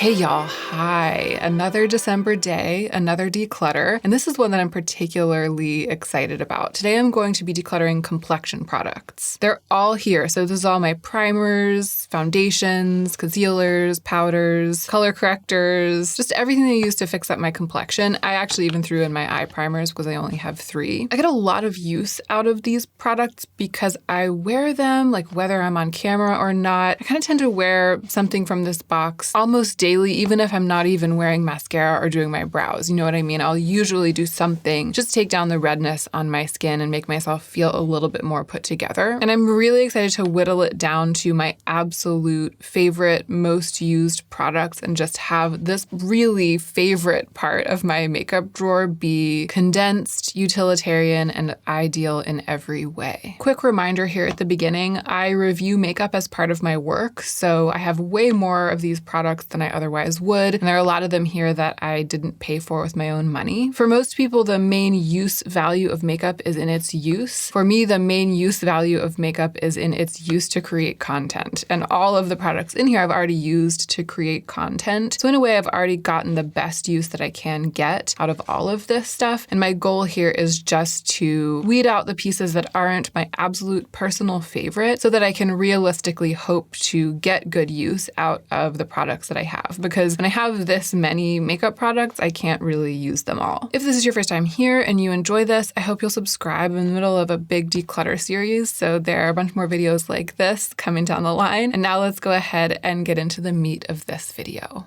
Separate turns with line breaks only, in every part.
Hey y'all, hi. Another December day, another declutter, and this is one that I'm particularly excited about. Today I'm going to be decluttering complexion products. They're all here, so this is all my primers, foundations, concealers, powders, color correctors, just everything I use to fix up my complexion. I actually even threw in my eye primers because I only have 3. I get a lot of use out of these products because I wear them, like whether I'm on camera or not. I kind of tend to wear something from this box almost daily, even if I'm not even wearing mascara or doing my brows. You know what I mean? I'll usually do something just to take down the redness on my skin and make myself feel a little bit more put together. And I'm really excited to whittle it down to my absolute favorite, most used products and just have this really favorite part of my makeup drawer be condensed, utilitarian, and ideal in every way. Quick reminder here at the beginning, I review makeup as part of my work, so I have way more of these products than I otherwise would, and there are a lot of them here that I didn't pay for with my own money. For most people, the main use value of makeup is in its use. For me, the main use value of makeup is in its use to create content, and all of the products in here I've already used to create content. So in a way, I've already gotten the best use that I can get out of all of this stuff, and my goal here is just to weed out the pieces that aren't my absolute personal favorite so that I can realistically hope to get good use out of the products that I have. Because when I have this many makeup products, I can't really use them all. If this is your first time here and you enjoy this, I hope you'll subscribe. I'm in the middle of a big declutter series, so there are a bunch more videos like this coming down the line. And now let's go ahead and get into the meat of this video.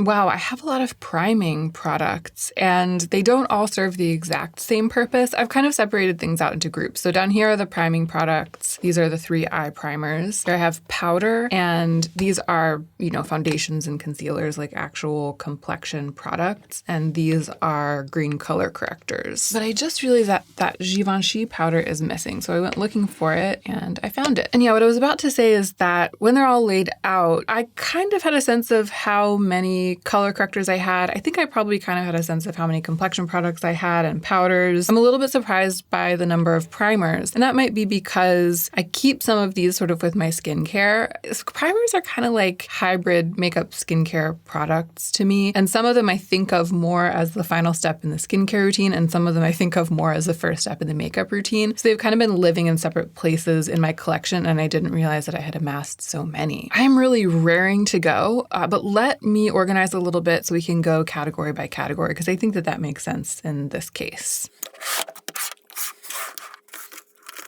Wow, I have a lot of priming products and they don't all serve the exact same purpose. I've kind of separated things out into groups. So down here are the priming products. These are the 3 eye primers. Here I have powder, and these are, foundations and concealers, like actual complexion products. And these are green color correctors. But I just realized that Givenchy powder is missing. So I went looking for it and I found it. And yeah, what I was about to say is that when they're all laid out, I kind of had a sense of how many color correctors I had. I think I probably kind of had a sense of how many complexion products I had and powders. I'm a little bit surprised by the number of primers, and that might be because I keep some of these sort of with my skincare. Primers are kind of like hybrid makeup skincare products to me, and some of them I think of more as the final step in the skincare routine, and some of them I think of more as the first step in the makeup routine. So they've kind of been living in separate places in my collection, and I didn't realize that I had amassed so many. I'm really raring to go, but let me organize a little bit so we can go category by category, because I think that makes sense in this case.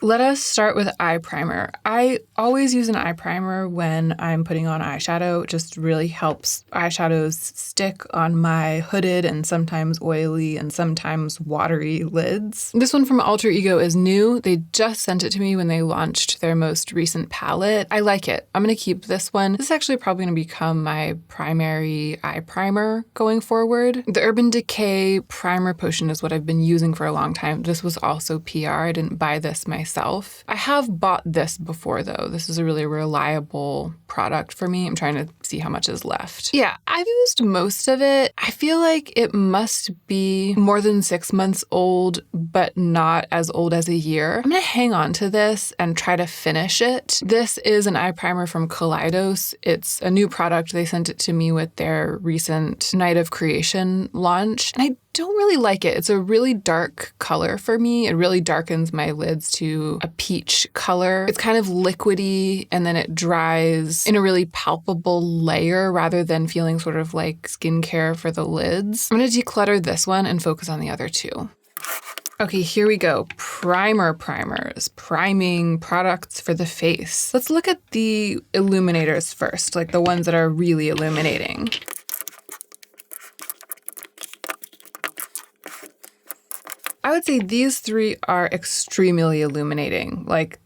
Let us start with eye primer. I always use an eye primer when I'm putting on eyeshadow. It just really helps eyeshadows stick on my hooded and sometimes oily and sometimes watery lids. This one from Alter Ego is new. They just sent it to me when they launched their most recent palette. I like it. I'm going to keep this one. This is actually probably going to become my primary eye primer going forward. The Urban Decay Primer Potion is what I've been using for a long time. This was also PR. I didn't buy this myself. I have bought this before though. This is a really reliable product for me. I'm trying to see how much is left. Yeah, I've used most of it. I feel like it must be more than 6 months old, but not as old as a year. I'm gonna hang on to this and try to finish it. This is an eye primer from Kaleidos. It's a new product. They sent it to me with their recent Night of Creation launch, and I don't really like it. It's a really dark color for me. It really darkens my lids to a peach color. It's kind of liquidy, and then it dries in a really palpable layer rather than feeling sort of like skincare for the lids. I'm going to declutter this one and focus on the other 2. Okay, here we go. Primers, priming products for the face. Let's look at the illuminators first, like the ones that are really illuminating. I would say these three are extremely illuminating. Like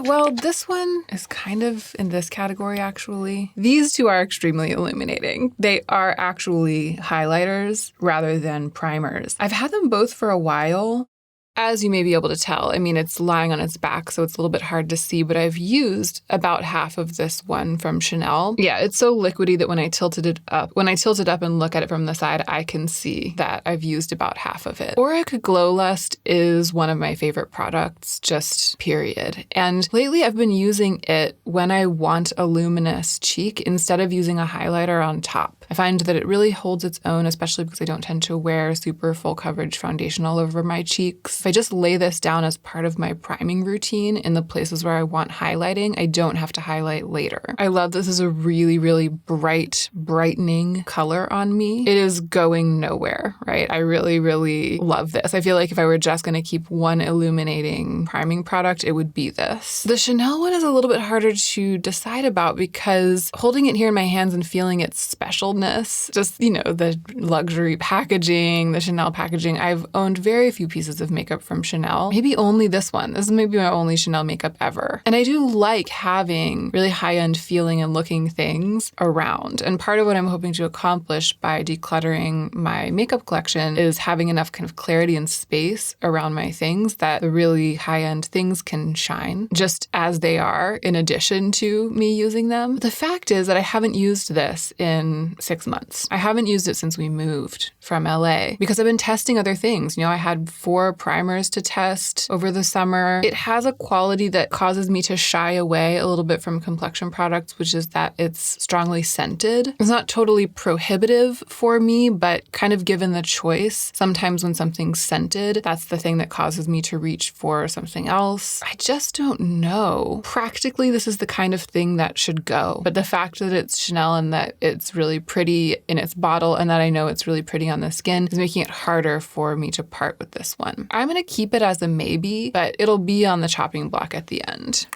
well, this one is kind of in this category, actually. These two are extremely illuminating. They are actually highlighters rather than primers. I've had them both for a while. As you may be able to tell, I mean, it's lying on its back, so it's a little bit hard to see, but I've used about half of this one from Chanel. Yeah, it's so liquidy that when I tilt it up and look at it from the side, I can see that I've used about half of it. Auric Glow Lust is one of my favorite products, just period. And lately I've been using it when I want a luminous cheek instead of using a highlighter on top. I find that it really holds its own, especially because I don't tend to wear super full coverage foundation all over my cheeks. If I just lay this down as part of my priming routine in the places where I want highlighting, I don't have to highlight later. I love this as a really, really bright, brightening color on me. It is going nowhere, right? I really, really love this. I feel like if I were just going to keep one illuminating priming product, it would be this. The Chanel one is a little bit harder to decide about because holding it here in my hands and feeling its specialness, just, the luxury packaging, the Chanel packaging. I've owned very few pieces of makeup from Chanel. Maybe only this one. This is maybe my only Chanel makeup ever. And I do like having really high-end feeling and looking things around. And part of what I'm hoping to accomplish by decluttering my makeup collection is having enough kind of clarity and space around my things that the really high-end things can shine just as they are in addition to me using them. The fact is that I haven't used this in 6 months. I haven't used it since we moved from LA because I've been testing other things. I had 4 primers to test over the summer. It has a quality that causes me to shy away a little bit from complexion products, which is that it's strongly scented. It's not totally prohibitive for me, but kind of given the choice, sometimes when something's scented, that's the thing that causes me to reach for something else. I just don't know. Practically, this is the kind of thing that should go. But the fact that it's Chanel and that it's really pretty in its bottle and that I know it's really pretty on the skin is making it harder for me to part with this one. I'm going to keep it as a maybe, but it'll be on the chopping block at the end.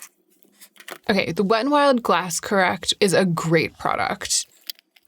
Okay, the Wet n Wild Glass Correct is a great product.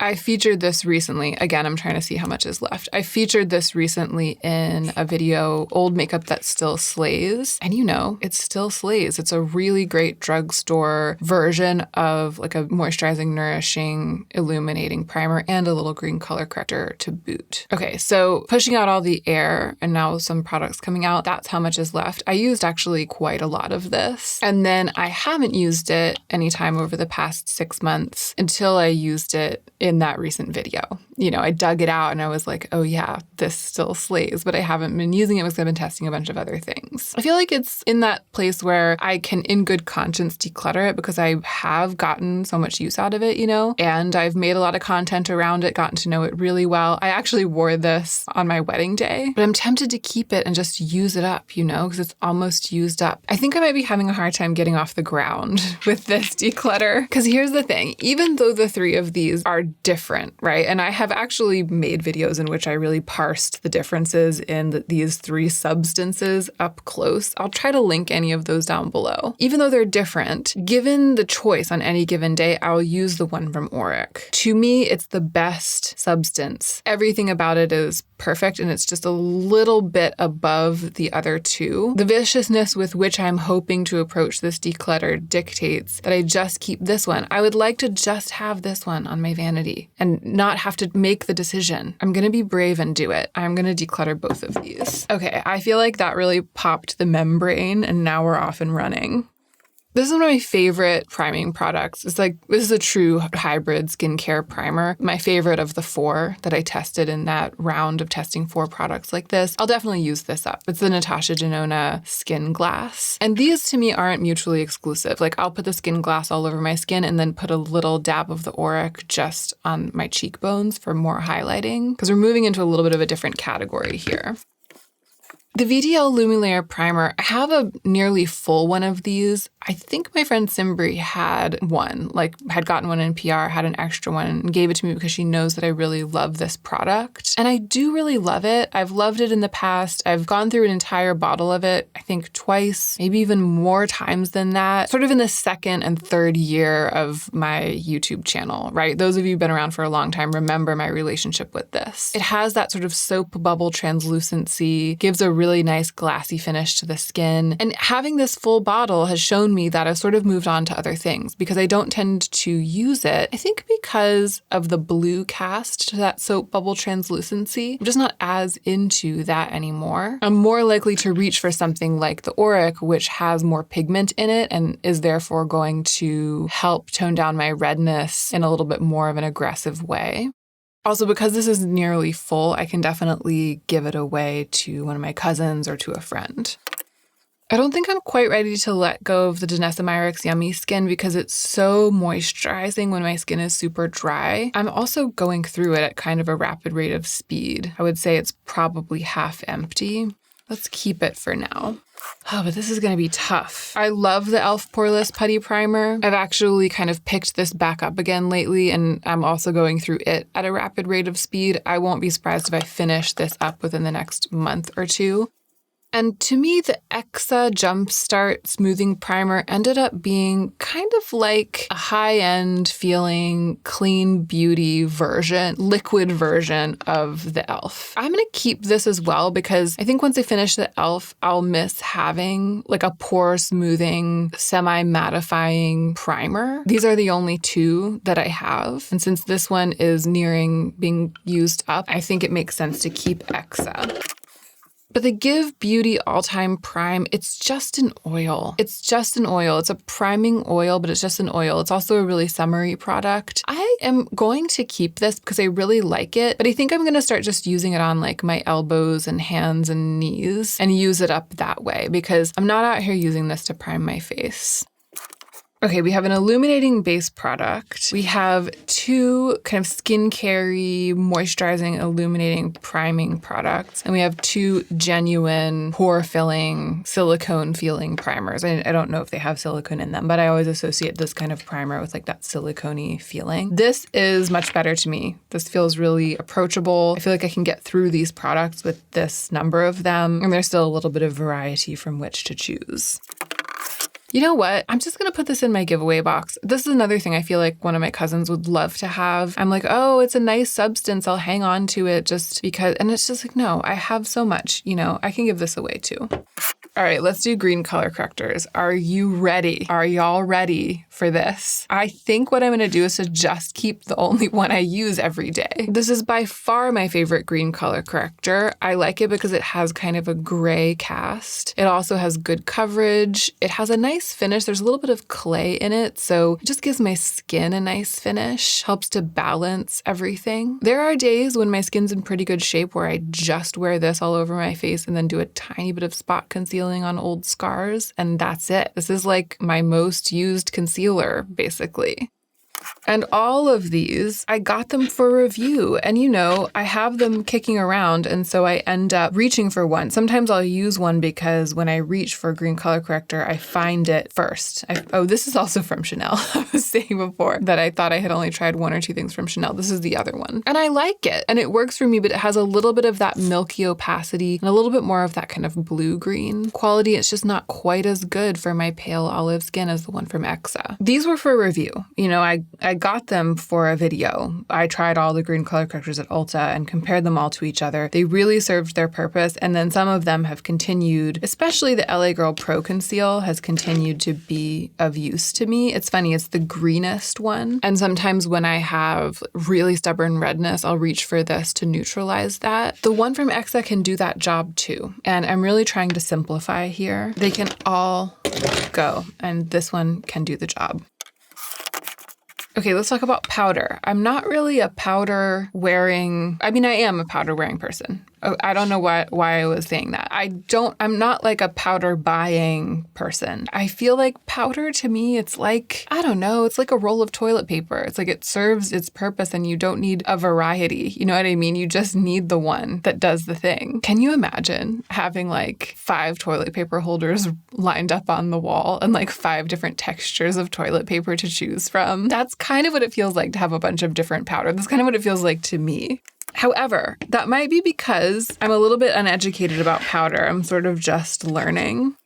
I featured this recently. Again, I'm trying to see how much is left. I featured this recently in a video, Old Makeup That Still Slays. And it still slays. It's a really great drugstore version of like a moisturizing, nourishing, illuminating primer and a little green color corrector to boot. Okay, so pushing out all the air and now some products coming out, that's how much is left. I used actually quite a lot of this. And then I haven't used it anytime over the past 6 months until I used it in that recent video. I dug it out and I was like, oh yeah, this still slays, but I haven't been using it because I've been testing a bunch of other things. I feel like it's in that place where I can in good conscience declutter it because I have gotten so much use out of it, and I've made a lot of content around it, gotten to know it really well. I actually wore this on my wedding day, but I'm tempted to keep it and just use it up, because it's almost used up. I think I might be having a hard time getting off the ground with this declutter because here's the thing, even though the 3 of these are different, right? And I have actually made videos in which I really parsed the differences in these 3 substances up close. I'll try to link any of those down below. Even though they're different, given the choice on any given day, I'll use the one from Auric. To me, it's the best substance. Everything about it is perfect and it's just a little bit above the other 2. The viciousness with which I'm hoping to approach this declutter dictates that I just keep this one. I would like to just have this one on my vanity and not have to make the decision. I'm going to be brave and do it. I'm going to declutter both of these. Okay, I feel like that really popped the membrane and now we're off and running. This is one of my favorite priming products. This is a true hybrid skincare primer. My favorite of the 4 that I tested in that round of testing 4 products like this. I'll definitely use this up. It's the Natasha Denona Skin Glass. And these to me aren't mutually exclusive. I'll put the Skin Glass all over my skin and then put a little dab of the Auric just on my cheekbones for more highlighting because we're moving into a little bit of a different category here. The VDL Lumilayer Primer, I have a nearly full one of these. I think my friend Simbri had one, had gotten one in PR, had an extra one, and gave it to me because she knows that I really love this product. And I do really love it. I've loved it in the past. I've gone through an entire bottle of it, I think twice, maybe even more times than that, sort of in the second and third year of my YouTube channel, right? Those of you who've been around for a long time remember my relationship with this. It has that sort of soap bubble translucency, gives a really nice glassy finish to the skin. And having this full bottle has shown me that I've sort of moved on to other things because I don't tend to use it. I think because of the blue cast to that soap bubble translucency, I'm just not as into that anymore. I'm more likely to reach for something like the Auric, which has more pigment in it and is therefore going to help tone down my redness in a little bit more of an aggressive way. Also, because this is nearly full, I can definitely give it away to one of my cousins or to a friend. I don't think I'm quite ready to let go of the Danessa Myricks Yummy Skin because it's so moisturizing when my skin is super dry. I'm also going through it at kind of a rapid rate of speed. I would say it's probably half empty. Let's keep it for now. Oh, but this is going to be tough. I love the e.l.f. Poreless Putty Primer. I've actually kind of picked this back up again lately, and I'm also going through it at a rapid rate of speed. I won't be surprised if I finish this up within the next month or two. And to me, the Exa Jumpstart Smoothing Primer ended up being kind of like a high-end feeling clean beauty version, liquid version of the e.l.f. I'm going to keep this as well because I think once I finish the e.l.f., I'll miss having like a pore smoothing, semi-mattifying primer. These are the only two that I have. And since this one is nearing being used up, I think it makes sense to keep Exa. But the Give Beauty All-Time Prime, it's just an oil. It's just an oil. It's a priming oil, but it's just an oil. It's also a really summery product. I am going to keep this because I really like it, but I think I'm going to start just using it on like my elbows and hands and knees and use it up that way because I'm not out here using this to prime my face. Okay, we have an illuminating base product. We have two kind of skincare-y, moisturizing, illuminating, priming products. And we have two genuine pore-filling, silicone-feeling primers. I don't know if they have silicone in them, but I always associate this kind of primer with like that silicone-y feeling. This is much better to me. This feels really approachable. I feel like I can get through these products with this number of them, and there's still a little bit of variety from which to choose. You know what? I'm just going to put this in my giveaway box. This is another thing I feel like one of my cousins would love to have. I'm like, oh, it's a nice substance. I'll hang on to it just because. And it's just like, no, I have so much, I can give this away too. All right, let's do green color correctors. Are you ready? Are y'all ready for this? I think what I'm going to do is to just keep the only one I use every day. This is by far my favorite green color corrector. I like it because it has kind of a gray cast. It also has good coverage. It has a nice finish. There's a little bit of clay in it, so it just gives my skin a nice finish, helps to balance everything. There are days when my skin's in pretty good shape where I just wear this all over my face and then do a tiny bit of spot concealing on old scars, and that's it. This is like my most used concealer, basically. And all of these, I got them for review. And I have them kicking around, and so I end up reaching for one. Sometimes I'll use one because when I reach for a green color corrector, I find it first. This is also from Chanel. I was saying before that I thought I had only tried one or two things from Chanel. This is the other one. And I like it, and it works for me, but it has a little bit of that milky opacity and a little bit more of that kind of blue-green quality. It's just not quite as good for my pale olive skin as the one from Exa. These were for review. I got them for a video. I tried all the green color correctors at Ulta and compared them all to each other. They really served their purpose, and then some of them have continued, especially the LA Girl Pro Conceal has continued to be of use to me. It's funny, it's the greenest one, and sometimes when I have really stubborn redness, I'll reach for this to neutralize that. The one from Exa can do that job too, and I'm really trying to simplify here. They can all go, and this one can do the job. Okay, let's talk about powder. I'm not really a powder wearing, I am a powder wearing person. Oh, I don't know why I was saying that. I'm not like a powder buying person. I feel like powder to me, it's like, I don't know, it's like a roll of toilet paper. It's like it serves its purpose and you don't need a variety. You know what I mean? You just need the one that does the thing. Can you imagine having like 5 toilet paper holders lined up on the wall and like 5 different textures of toilet paper to choose from? That's kind of what it feels like to have a bunch of different powder. That's kind of what it feels like to me. However, that might be because I'm a little bit uneducated about powder. I'm sort of just learning.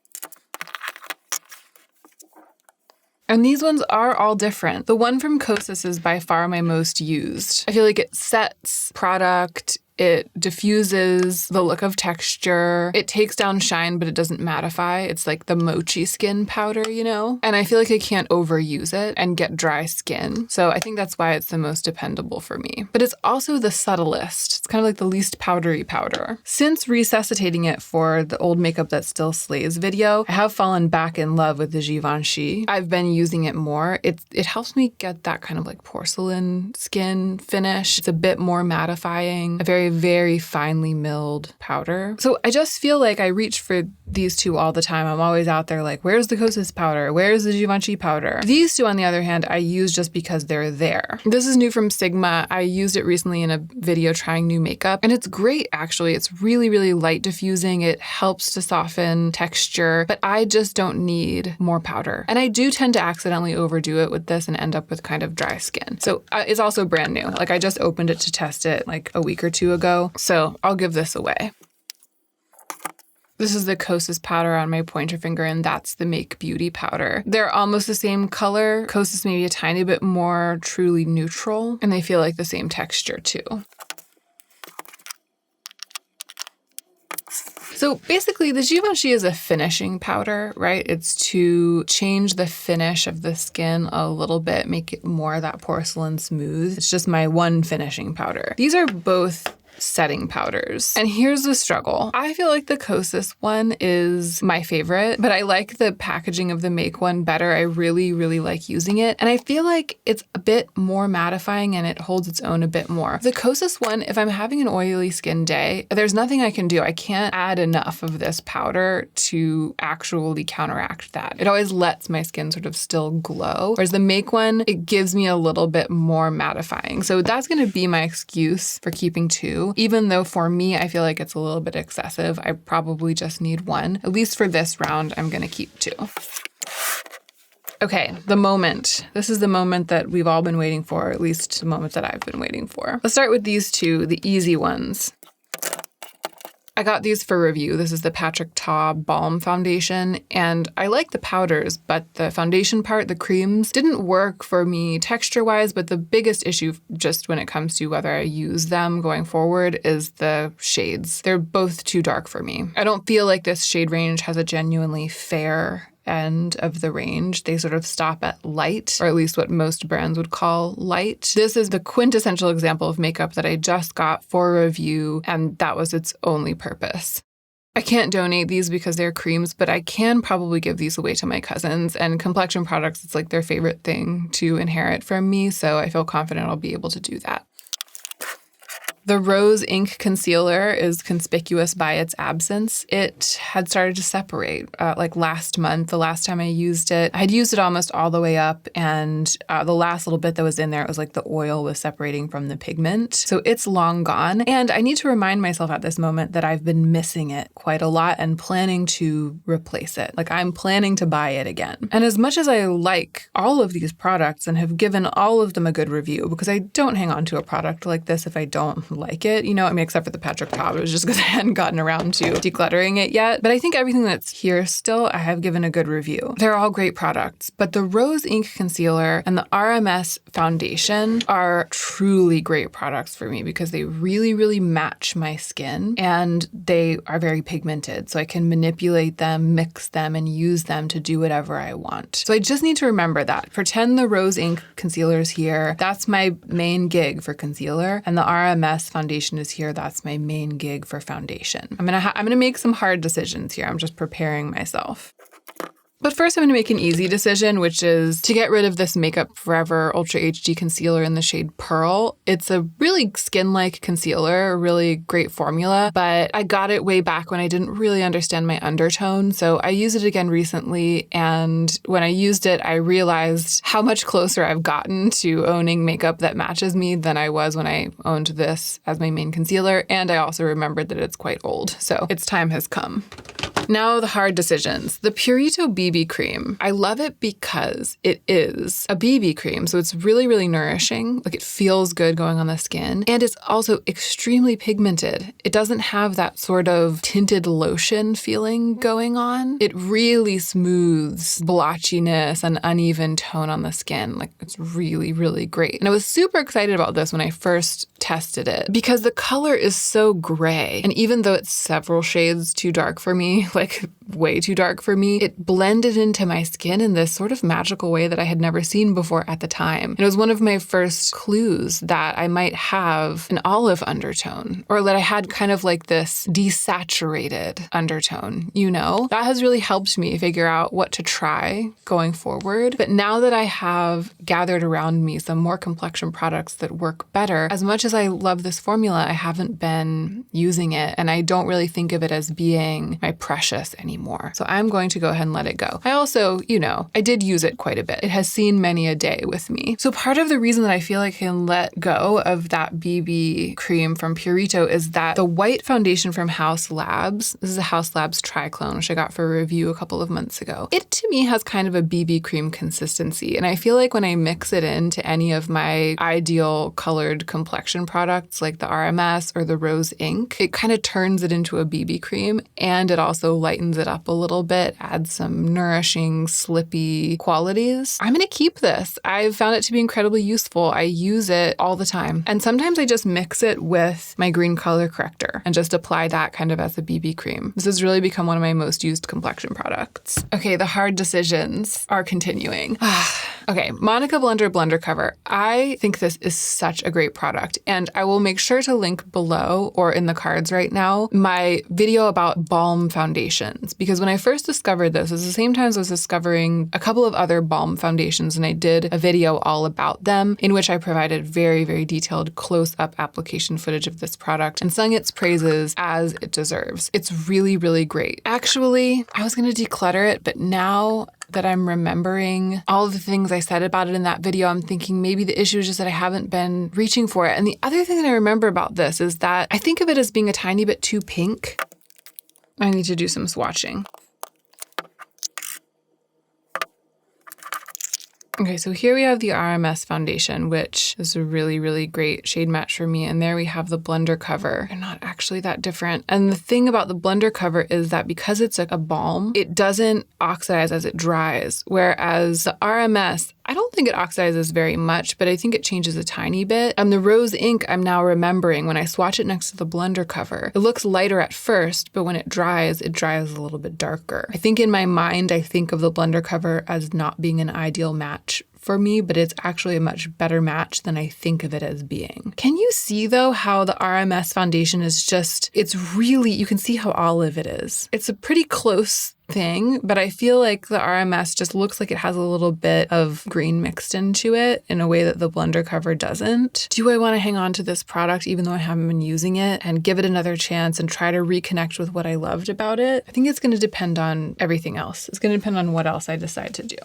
And these ones are all different. The one from Kosas is by far my most used. I feel like it sets product, it diffuses the look of texture, it takes down shine, but it doesn't mattify. It's like the mochi skin powder, you know? And I feel like I can't overuse it and get dry skin. So I think that's why it's the most dependable for me. But it's also the subtlest. It's kind of like the least powdery powder. Since resuscitating it for the Old Makeup That Still Slays video, I have fallen back in love with the Givenchy. I've been using it more. It helps me get that kind of like porcelain skin finish. It's a bit more mattifying, a very, very finely milled powder. So I just feel like I reach for these two all the time. I'm always out there like, where's the Kosas powder? Where's the Givenchy powder? These two, on the other hand, I use just because they're there. This is new from Sigma. I used it recently in a video trying new makeup, and it's great, actually. It's really, really light diffusing. It helps to soften texture, but I just don't need more powder. And I do tend to accidentally overdo it with this and end up with kind of dry skin. So it's also brand new. Like I just opened it to test it like a week or two ago. So I'll give this away. This is the Kosas powder on my pointer finger, and that's the Make Beauty powder. They're almost the same color. Kosas maybe a tiny bit more truly neutral, and they feel like the same texture too. So basically, the Givenchy is a finishing powder, right? It's to change the finish of the skin a little bit, make it more that porcelain smooth. It's just my one finishing powder. These are both setting powders. And here's the struggle. I feel like the Kosas one is my favorite, but I like the packaging of the Make one better. I really, really like using it. And I feel like it's a bit more mattifying and it holds its own a bit more. The Kosas one, if I'm having an oily skin day, there's nothing I can do. I can't add enough of this powder to actually counteract that. It always lets my skin sort of still glow. Whereas the Make one, it gives me a little bit more mattifying. So that's going to be my excuse for keeping two. Even though for me, I feel like it's a little bit excessive. I probably just need one. At least for this round, I'm going to keep two. Okay, the moment. This is the moment that we've all been waiting for, at least the moment that I've been waiting for. Let's start with these two, the easy ones. I got these for review. This is the Patrick Ta Balm Foundation, and I like the powders, but the foundation part, the creams, didn't work for me texture-wise, but the biggest issue just when it comes to whether I use them going forward is the shades. They're both too dark for me. I don't feel like this shade range has a genuinely fair end of the range. They sort of stop at light, or at least what most brands would call light. This is the quintessential example of makeup that I just got for review, and that was its only purpose. I can't donate these because they're creams, but I can probably give these away to my cousins, and complexion products, it's like their favorite thing to inherit from me, so I feel confident I'll be able to do that. The Rose Ink Concealer is conspicuous by its absence. It had started to separate like last month, the last time I used it. I had used it almost all the way up, and the last little bit that was in there, it was like the oil was separating from the pigment. So it's long gone. And I need to remind myself at this moment that I've been missing it quite a lot and planning to replace it. Like I'm planning to buy it again. And as much as I like all of these products and have given all of them a good review, because I don't hang on to a product like this if I don't like it, you know, I mean, except for the Patrick Ta, it was just because I hadn't gotten around to decluttering it yet. But I think everything that's here still, I have given a good review. They're all great products, but the Rose Ink Concealer and the RMS Foundation are truly great products for me because they really, really match my skin and they are very pigmented. So I can manipulate them, mix them, and use them to do whatever I want. So I just need to remember that. Pretend the Rose Ink Concealer is here. That's my main gig for concealer. And the RMS Foundation is here. That's my main gig for foundation. I'm gonna make some hard decisions here. I'm just preparing myself. But first I'm going to make an easy decision, which is to get rid of this Makeup Forever Ultra HD Concealer in the shade Pearl. It's a really skin-like concealer, a really great formula, but I got it way back when I didn't really understand my undertone. So I used it again recently, and when I used it, I realized how much closer I've gotten to owning makeup that matches me than I was when I owned this as my main concealer. And I also remembered that it's quite old. So its time has come. Now the hard decisions. The Purito BB cream. I love it because it is a BB cream, so it's really, really nourishing. Like, it feels good going on the skin, and it's also extremely pigmented. It doesn't have that sort of tinted lotion feeling going on. It really smooths blotchiness and uneven tone on the skin. Like, it's really, really great. And I was super excited about this when I first tested it because the color is so gray. And even though it's several shades too dark for me, like way too dark for me, it blended into my skin in this sort of magical way that I had never seen before at the time. And it was one of my first clues that I might have an olive undertone, or that I had kind of like this desaturated undertone, you know? That has really helped me figure out what to try going forward. But now that I have gathered around me some more complexion products that work better, as much as I love this formula, I haven't been using it, and I don't really think of it as being my precious anymore. So I'm going to go ahead and let it go. I also, I did use it quite a bit. It has seen many a day with me. So part of the reason that I feel like I can let go of that BB cream from Purito is that the white foundation from Haus Labs, this is a Haus Labs Triclone, which I got for a review a couple of months ago. It to me has kind of a BB cream consistency. And I feel like when I mix it into any of my ideal colored complexion products like the RMS or the Rose Ink, it kind of turns it into a BB cream, and it also lightens it up a little bit, adds some nourishing, slippy qualities. I'm going to keep this. I've found it to be incredibly useful. I use it all the time. And sometimes I just mix it with my green color corrector and just apply that kind of as a BB cream. This has really become one of my most used complexion products. Okay, the hard decisions are continuing. Okay, Monica Blender cover. I think this is such a great product, and I will make sure to link below or in the cards right now my video about balm foundations, because when I first discovered this, it was the same time as I was discovering a couple of other balm foundations, and I did a video all about them in which I provided very, very detailed close-up application footage of this product and sung its praises as it deserves. It's really, really great. Actually, I was going to declutter it, but now that I'm remembering all of the things I said about it in that video, I'm thinking maybe the issue is just that I haven't been reaching for it. And the other thing that I remember about this is that I think of it as being a tiny bit too pink. I need to do some swatching. Okay, so here we have the RMS foundation, which is a really, really great shade match for me. And there we have the blender cover. They're not actually that different. And the thing about the blender cover is that because it's like a balm, it doesn't oxidize as it dries. Whereas the RMS, I don't think it oxidizes very much, but I think it changes a tiny bit. And the Rose Ink, I'm now remembering when I swatch it next to the blender cover, it looks lighter at first, but when it dries a little bit darker. I think in my mind, I think of the blender cover as not being an ideal match for me, but it's actually a much better match than I think of it as being. Can you see though how the RMS foundation is just, it's really, you can see how olive it is. It's a pretty close thing, but I feel like the RMS just looks like it has a little bit of green mixed into it in a way that the blender cover doesn't. Do I want to hang on to this product even though I haven't been using it and give it another chance and try to reconnect with what I loved about it? I think it's going to depend on everything else. It's going to depend on what else I decide to do.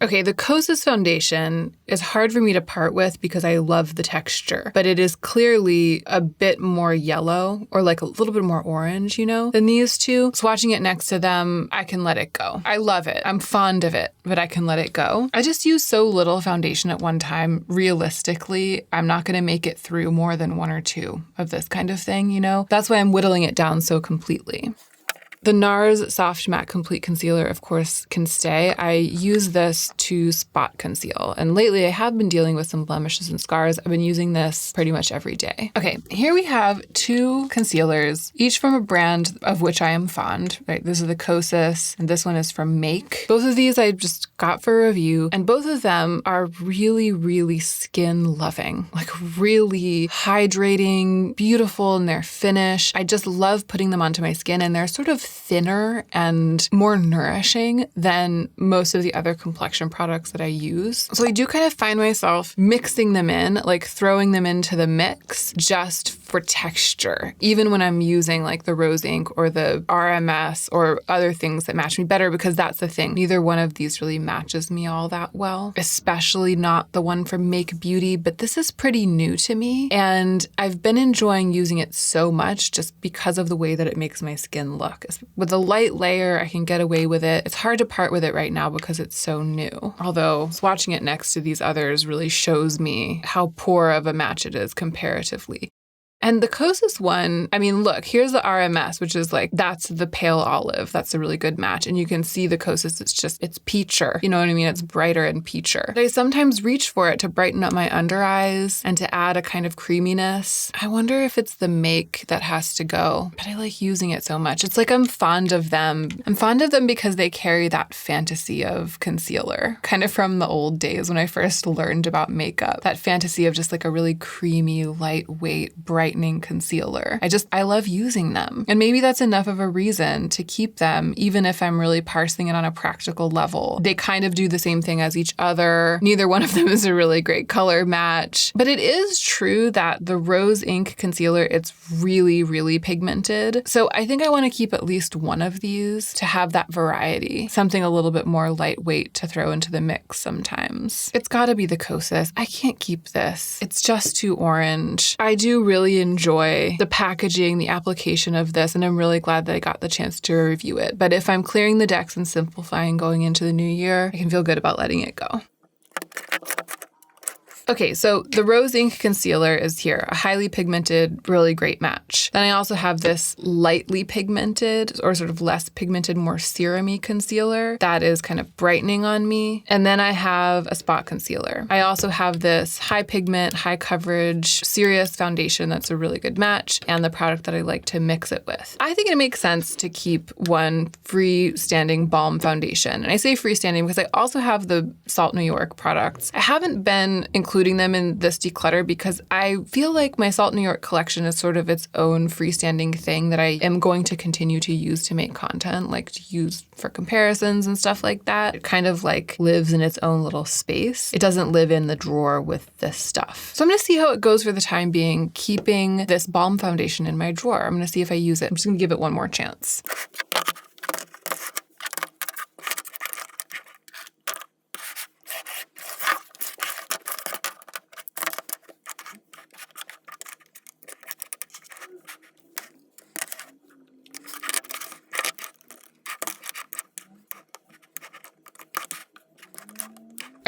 Okay, the Kosas foundation is hard for me to part with because I love the texture, but it is clearly a bit more yellow or like a little bit more orange, than these two. Swatching it next to them, I can let it go. I love it. I'm fond of it, but I can let it go. I just use so little foundation at one time. Realistically, I'm not going to make it through more than one or two of this kind of thing, That's why I'm whittling it down so completely. The NARS Soft Matte Complete Concealer, of course, can stay. I use this to spot conceal. And lately I have been dealing with some blemishes and scars. I've been using this pretty much every day. Okay, here we have two concealers, each from a brand of which I am fond, right? This is the Kosas, and this one is from Make. Both of these I just got for a review, and both of them are really, really skin loving, like really hydrating, beautiful in their finish. I just love putting them onto my skin, and they're sort of thinner and more nourishing than most of the other complexion products that I use. So I do kind of find myself mixing them in, like throwing them into the mix just for texture, even when I'm using like the Rose Ink or the RMS or other things that match me better, because that's the thing. Neither one of these really matches me all that well, especially not the one from Make Beauty, but this is pretty new to me and I've been enjoying using it so much just because of the way that it makes my skin look. With a light layer, I can get away with it. It's hard to part with it right now because it's so new. Although swatching it next to these others really shows me how poor of a match it is comparatively. And the Kosas one, I mean, look, here's the RMS, which is like, that's the pale olive. That's a really good match. And you can see the Kosas, it's peacher. You know what I mean? It's brighter and peacher. But I sometimes reach for it to brighten up my under eyes and to add a kind of creaminess. I wonder if it's the make that has to go, but I like using it so much. It's like I'm fond of them. I'm fond of them because they carry that fantasy of concealer, kind of from the old days when I first learned about makeup. That fantasy of just like a really creamy, lightweight, brightening concealer. I love using them. And maybe that's enough of a reason to keep them, even if I'm really parsing it on a practical level. They kind of do the same thing as each other. Neither one of them is a really great color match. But it is true that the Rose Ink concealer, it's really, really pigmented. So I think I want to keep at least one of these to have that variety. Something a little bit more lightweight to throw into the mix sometimes. It's got to be the Kosas. I can't keep this. It's just too orange. I do really enjoy the packaging, the application of this, and I'm really glad that I got the chance to review it. But if I'm clearing the decks and simplifying going into the new year, I can feel good about letting it go. Okay, so the Rose Ink concealer is here, a highly pigmented, really great match. Then I also have this lightly pigmented or sort of less pigmented, more serum-y concealer that is kind of brightening on me. And then I have a spot concealer. I also have this high pigment, high coverage, serious foundation that's a really good match and the product that I like to mix it with. I think it makes sense to keep one freestanding balm foundation. And I say freestanding because I also have the Salt New York products. I haven't been including them in this declutter because I feel like my Salt New York collection is sort of its own freestanding thing that I am going to continue to use to make content, like to use for comparisons and stuff like that. It kind of like lives in its own little space. It doesn't live in the drawer with this stuff. So I'm going to see how it goes for the time being, keeping this balm foundation in my drawer. I'm going to see if I use it. I'm just going to give it one more chance.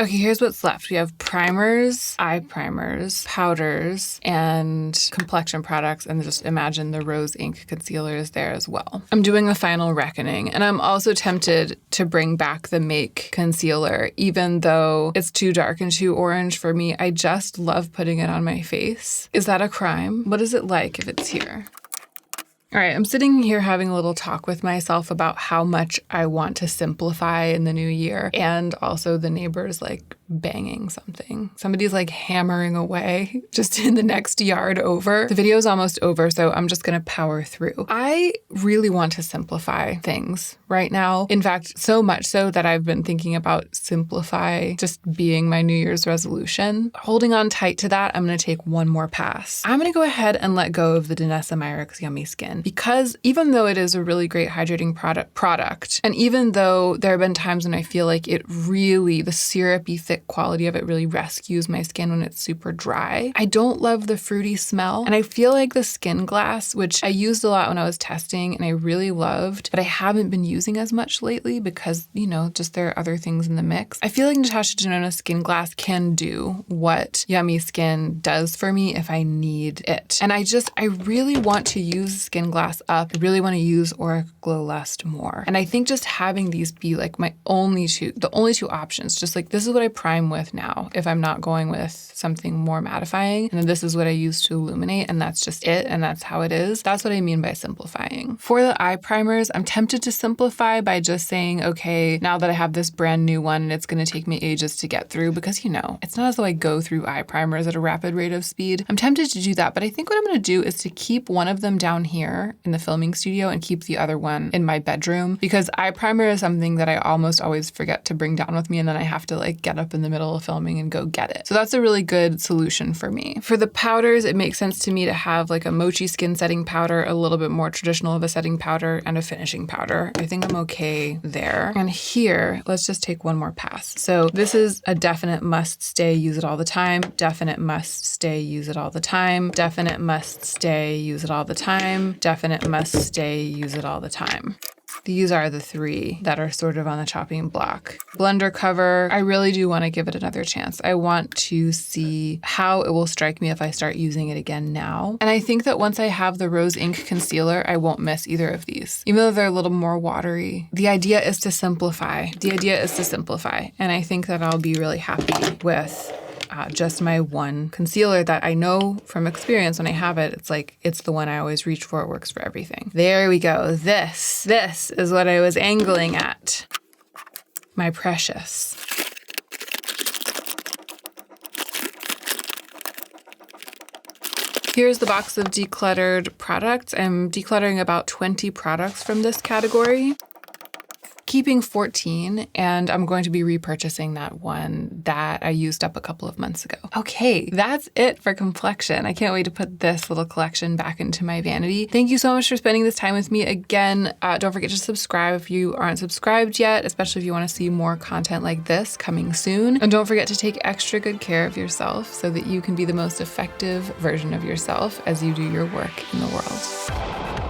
Okay, here's what's left. We have primers, eye primers, powders, and complexion products, and just imagine the Rose Ink concealer is there as well. I'm doing a final reckoning, and I'm also tempted to bring back the Make concealer, even though it's too dark and too orange for me. I just love putting it on my face. Is that a crime? What is it like if it's here? All right, I'm sitting here having a little talk with myself about how much I want to simplify in the new year, and also the neighbors like banging something. Somebody's like hammering away just in the next yard over. The video is almost over, so I'm just gonna power through. I really want to simplify things right now. In fact, so much so that I've been thinking about simplify just being my New Year's resolution. Holding on tight to that, I'm gonna take one more pass. I'm gonna go ahead and let go of the Danessa Myricks Yummy Skin, because even though it is a really great hydrating product, and even though there have been times when I feel like it really, the syrupy, thick quality of it really rescues my skin when it's super dry, I don't love the fruity smell. And I feel like the Skin Glass, which I used a lot when I was testing and I really loved, but I haven't been using as much lately because, you know, just there are other things in the mix. I feel like Natasha Denona Skin Glass can do what Yummy Skin does for me if I need it. And I really want to use Skin Glass up. I really want to use Auric Glow Lust more. And I think just having these be like the only two options, just like this is what I prime with now if I'm not going with something more mattifying. And then this is what I use to illuminate, and that's just it, and that's how it is. That's what I mean by simplifying. For the eye primers, I'm tempted to simplify by just saying, okay, now that I have this brand new one and it's going to take me ages to get through, because it's not as though I go through eye primers at a rapid rate of speed. I'm tempted to do that, but I think what I'm going to do is to keep one of them down here in the filming studio and keep the other one in my bedroom, because eye primer is something that I almost always forget to bring down with me, and then I have to like get up in the middle of filming and go get it. So that's a really good solution for me. For the powders, it makes sense to me to have like a mochi skin setting powder, a little bit more traditional of a setting powder, and a finishing powder. I think I'm okay there. And here, let's just take one more pass. So this is a definite must stay, use it all the time. Definite must stay, use it all the time. Definite must stay, use it all the time. Definite must stay, use it all the time. These are the three that are sort of on the chopping block. Blender cover, I really do want to give it another chance. I want to see how it will strike me if I start using it again now. And I think that once I have the rose ink concealer, I won't miss either of these. Even though they're a little more watery, the idea is to simplify. And I think that I'll be really happy with just my one concealer that I know from experience when I have it, it's the one I always reach for. It works for everything. There we go. This is what I was angling at. My precious. Here's the box of decluttered products. I'm decluttering about 20 products from this category, keeping 14, and I'm going to be repurchasing that one that I used up a couple of months ago. Okay, that's it for complexion. I can't wait to put this little collection back into my vanity. Thank you so much for spending this time with me. Again, don't forget to subscribe if you aren't subscribed yet, especially if you want to see more content like this coming soon. And don't forget to take extra good care of yourself so that you can be the most effective version of yourself as you do your work in the world.